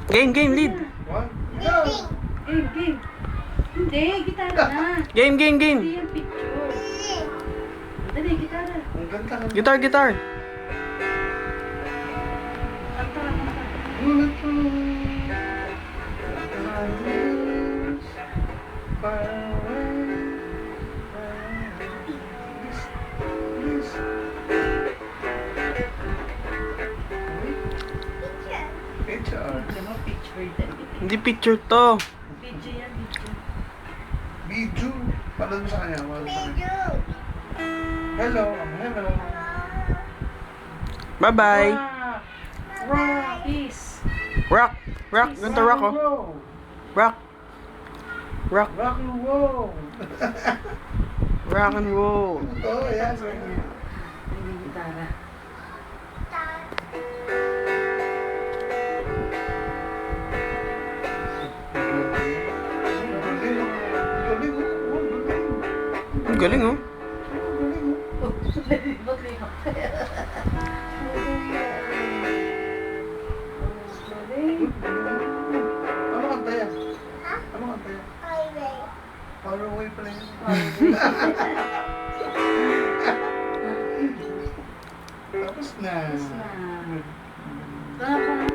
Game, lead. One. Go! Game. Hindi, gitara na. Game. Hindi yung picture. Dali, gitara. Ang ganda. Guitar. Kanta. Ulit ko. Far away. Please. Picture. Alam mo, picture din. Hindi picture to. Video yan, video. Biju. Paano mo sa kanya? Hello. Hello. Bye-bye. Rock. Peace. Rock. Ganito rock, oh. Rock. Rock and roll. Rock and roll. Oh, yes. Hindi gitara. Ang galing, oh. Ano kanta yan? Ano kanta yan? Far away pala yun. Tapos na. Tapos na.